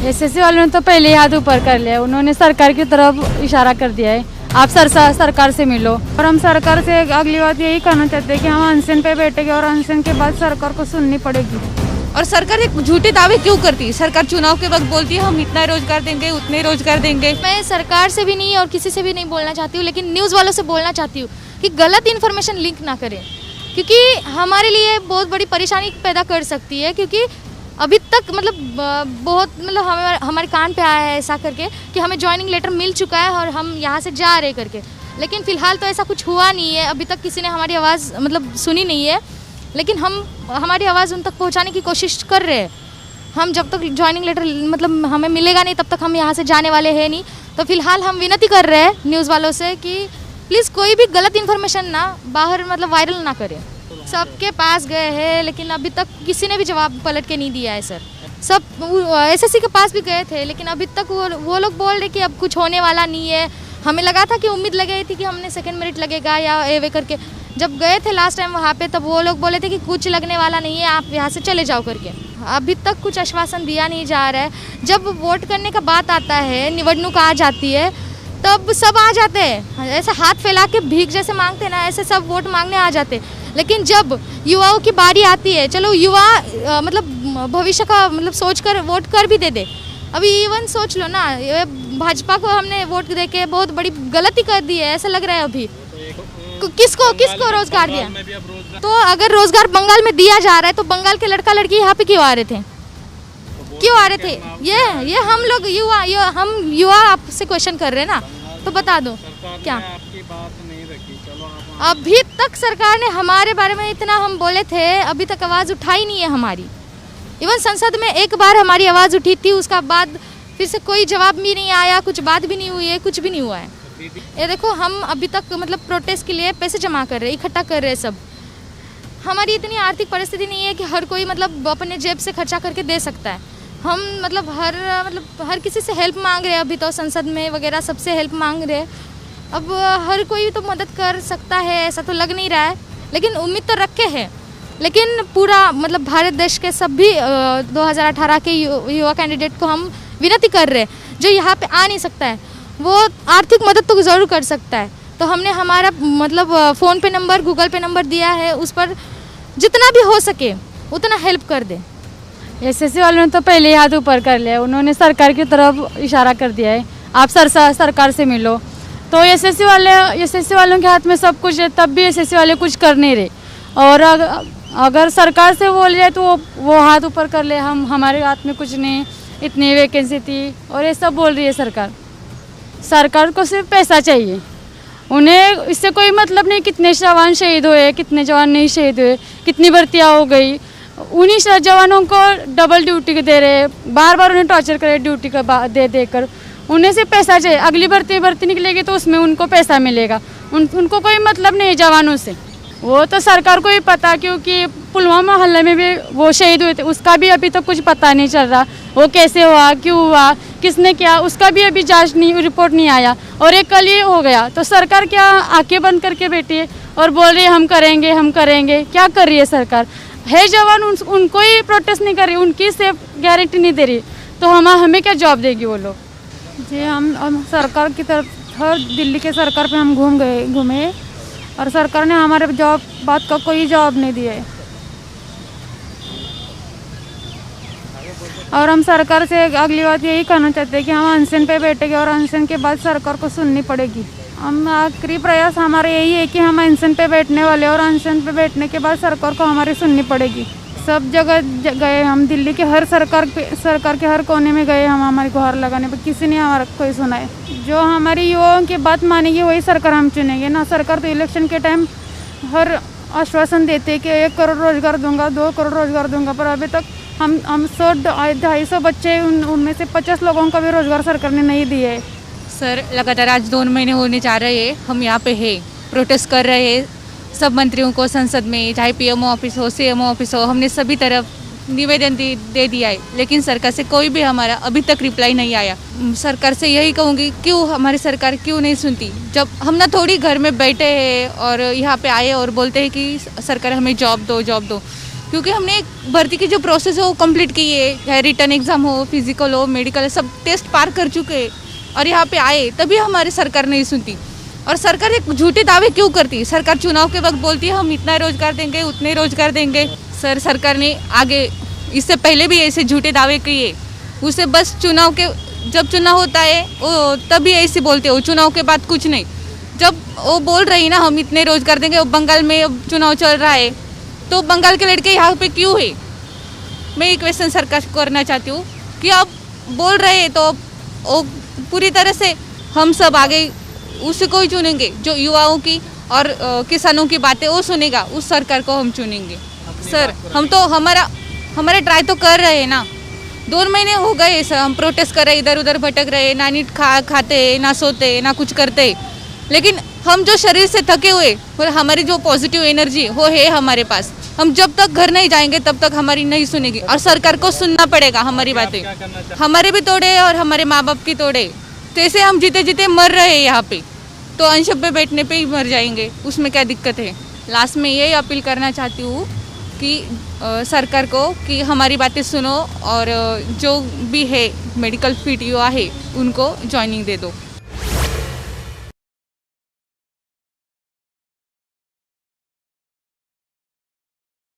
SSC वालों ने तो पहले ही हाथ ऊपर कर लिया, उन्होंने सरकार की तरफ इशारा कर दिया है, आप सरकार से मिलो। और हम सरकार से अगली बात यही कहना चाहते हैं कि हम अनशन पे बैठेंगे और अनशन के बाद सरकार को सुननी पड़ेगी। और सरकार एक झूठे दावे क्यों करती है? सरकार चुनाव के वक्त बोलती है हम इतना रोजगार देंगे, उतने रोजगार देंगे। मैं सरकार से भी नहीं और किसी से भी नहीं बोलना चाहती हूँ, लेकिन न्यूज़ वालों से बोलना चाहती हूँ कि गलत इन्फॉर्मेशन लीक ना करें, क्योंकि हमारे लिए बहुत बड़ी परेशानी पैदा कर सकती है। क्योंकि अभी तक बहुत हमारे कान पे आया है ऐसा करके कि हमें ज्वाइनिंग लेटर मिल चुका है और हम यहाँ से जा रहे करके, लेकिन फ़िलहाल तो ऐसा कुछ हुआ नहीं है। अभी तक किसी ने हमारी आवाज़ सुनी नहीं है, लेकिन हम हमारी आवाज़ उन तक पहुँचाने की कोशिश कर रहे हैं। हम जब तक ज्वाइनिंग लेटर हमें मिलेगा नहीं तब तक हम यहाँ से जाने वाले हैं नहीं। तो फिलहाल हम विनती कर रहे हैं न्यूज़ वालों से कि प्लीज़ कोई भी गलत इन्फॉर्मेशन ना बाहर वायरल ना करें। सबके पास गए हैं, लेकिन अभी तक किसी ने भी जवाब पलट के नहीं दिया है सर। सब एसएससी के पास भी गए थे, लेकिन अभी तक वो लोग बोल रहे कि अब कुछ होने वाला नहीं है। हमें लगा था कि उम्मीद लगी थी कि हमने सेकंड मेरिट लगेगा या एवे करके। जब गए थे लास्ट टाइम वहाँ पे, तब वो लोग बोले थे कि कुछ लगने वाला नहीं है, आप यहाँ से चले जाओ करके। अभी तक कुछ आश्वासन दिया नहीं जा रहा है। जब वोट करने का बात आता है, निवडणूक आ जाती है, तब सब आ जाते हैं, ऐसे हाथ फैला के भीख जैसे मांगते ना, ऐसे सब वोट मांगने आ जाते। लेकिन जब युवाओं की बारी आती है, चलो युवा भविष्य का सोच कर वोट कर भी दे। अभी इवन सोच लो ना, भाजपा को हमने वोट दे के बहुत बड़ी गलती कर दी है, ऐसा लग रहा है। अभी किसको रोजगार दिया? तो अगर रोजगार बंगाल में दिया जा रहा है तो बंगाल के लड़का लड़की यहाँ पे क्यों आ रहे थे? ये हम लोग युवा आपसे क्वेश्चन कर रहे हैं ना, तो बता दो क्या आपकी बात नहीं रखी। चलो अभी तक सरकार ने हमारे बारे में इतना हम बोले थे, अभी तक आवाज़ उठाई नहीं है हमारी। इवन संसद में एक बार हमारी आवाज़ उठी थी, उसका बाद फिर से कोई जवाब भी नहीं आया, कुछ बात भी नहीं हुई है, कुछ भी नहीं हुआ है। ये देखो, हम अभी तक प्रोटेस्ट के लिए पैसे जमा कर रहे हैं, इकट्ठा कर रहे हैं सब। हमारी इतनी आर्थिक परिस्थिति नहीं है कि हर कोई अपने जेब से खर्चा करके दे सकता है। हम हर किसी से हेल्प मांग रहे हैं, अभी तो संसद में वगैरह सबसे हेल्प मांग रहे हैं। अब हर कोई तो मदद कर सकता है ऐसा तो लग नहीं रहा है, लेकिन उम्मीद तो रखे हैं। लेकिन पूरा भारत देश के सभी 2018 के युवा कैंडिडेट को हम विनती कर रहे हैं, जो यहाँ पे आ नहीं सकता है वो आर्थिक मदद तो ज़रूर कर सकता है। तो हमने हमारा फ़ोन पे नंबर, गूगल पे नंबर दिया है, उस पर जितना भी हो सके उतना हेल्प कर दे। एसएससी वालों ने तो पहले ही हाथ ऊपर कर लिया, उन्होंने सरकार की तरफ इशारा कर दिया है, आप सरकार से मिलो। तो एसएससी वालों के हाथ में सब कुछ है, तब भी एसएससी वाले कुछ कर नहीं रहे। और अगर सरकार से बोल जाए तो वो हाथ ऊपर कर ले, हमारे हाथ में कुछ नहीं, इतनी वैकेंसी थी और ये सब बोल रही है सरकार। सरकार को सिर्फ पैसा चाहिए, उन्हें इससे कोई मतलब नहीं कितने जवान शहीद हुए, कितने जवान नहीं शहीद हुए, कितनी भर्तियाँ हो गई। उन्हीं जवानों को डबल ड्यूटी दे रहे, बार बार उन्हें टॉर्चर करे ड्यूटी का देकर। उन्हें सिर्फ पैसा चाहिए, अगली भर्ती निकलेगी तो उसमें उनको पैसा मिलेगा, उनको कोई मतलब नहीं जवानों से। वो तो सरकार को ही पता, क्योंकि पुलवामा हमले में भी वो शहीद हुए थे, उसका भी अभी तक कुछ पता नहीं चल रहा, वो कैसे हुआ, क्यों हुआ, किसने किया, उसका भी अभी जांच नहीं, रिपोर्ट नहीं आया। और एक कल ये हो गया, तो सरकार क्या आंखें बंद करके बैठी है और बोल रही है हम करेंगे। क्या कर रही है सरकार? है जवान, उनको ही प्रोटेस्ट नहीं कर रही, उनकी सेफ गारंटी नहीं दे रही, तो हमें क्या जॉब देगी वो लोग? जी, हम सरकार की तरफ, हर दिल्ली के सरकार पे हम घूमे और सरकार ने हमारे बात का कोई जवाब नहीं दिया है। और हम सरकार से अगली बात यही कहना चाहते हैं कि हम अनशन पे बैठेंगे और अनशन के बाद सरकार को सुननी पड़ेगी। हम आखिरी प्रयास हमारा यही है कि हम अनशन पे बैठने वाले, और अनशन पे बैठने के बाद सरकार को हमारी सुननी पड़ेगी। सब जगह गए हम, दिल्ली के हर सरकार के हर कोने में गए हम हमारी गुहार लगाने पर, किसी ने हमारा कोई सुना है। जो हमारी युवाओं की बात मानेगी वही सरकार हम चुनेंगे ना। सरकार तो इलेक्शन के टाइम हर आश्वासन देते कि 1 करोड़ रोजगार दूंगा, 2 करोड़ रोजगार दूंगा, पर अभी तक हम 100-250 बच्चे, उनमें से 50 लोगों का भी रोजगार सरकार ने नहीं दिया है। सर, लगातार आज 2 महीने होने जा रहे हैं, हम यहाँ पे है, प्रोटेस्ट कर रहे हैं। सब मंत्रियों को संसद में, चाहे पीएमओ ऑफिस हो, सीएमओ ऑफिस हो, हमने सभी तरफ निवेदन दे दिया है, लेकिन सरकार से कोई भी हमारा अभी तक रिप्लाई नहीं आया। सरकार से यही कहूँगी, क्यों हमारी सरकार क्यों नहीं सुनती? जब हम ना थोड़ी घर में बैठे हैं और यहाँ पे आए और बोलते हैं कि सरकार हमें जॉब दो, क्योंकि हमने भर्ती की जो प्रोसेस है वो कंप्लीट की है, चाहे रिटर्न एग्ज़ाम हो, फिजिकल हो, मेडिकल, सब टेस्ट पार कर चुके हैं और यहाँ पे आए, तभी हमारी सरकार नहीं सुनती। और सरकार एक झूठे दावे क्यों करती है? सरकार चुनाव के वक्त बोलती है हम इतना रोजगार देंगे, उतने रोजगार देंगे। सरकार ने आगे इससे पहले भी ऐसे झूठे दावे किए, उसे बस चुनाव के जब चुनाव होता है वो तभी ऐसे बोलते हो, चुनाव के बाद कुछ नहीं। जब वो बोल रही ना हम इतने रोजगार देंगे, बंगाल में अब चुनाव चल रहा है, तो बंगाल के लड़के यहाँ पे क्यों है? मैं ये क्वेश्चन सरकार को करना चाहती हूँ कि अब बोल रहे हैं तो वो पूरी तरह से हम सब आगे उसको ही चुनेंगे जो युवाओं की और किसानों की बातें वो सुनेगा, उस सरकार को हम चुनेंगे। सर हम तो हमारा ट्राई तो कर रहे हैं ना, 2 महीने हो गए सर, हम प्रोटेस्ट कर रहे, इधर उधर भटक रहे, ना नीट खाते ना सोते ना कुछ करते, लेकिन हम जो शरीर से थके हुए और हमारी जो पॉजिटिव एनर्जी वो है हमारे पास, हम जब तक घर नहीं जाएंगे तब तक हमारी नहीं सुनेगी और सरकार को सुनना पड़ेगा हमारी बातें। हमारे भी तोड़े और हमारे माँ बाप की तोड़े, तो ऐसे हम जीते जीते मर रहे हैं यहाँ पे, तो अंश पे बैठने पे ही मर जाएंगे, उसमें क्या दिक्कत है? लास्ट में यही अपील करना चाहती हूँ कि सरकार को कि हमारी बातें सुनो और जो भी है मेडिकल फील्ड युवा है उनको ज्वाइनिंग दे दो।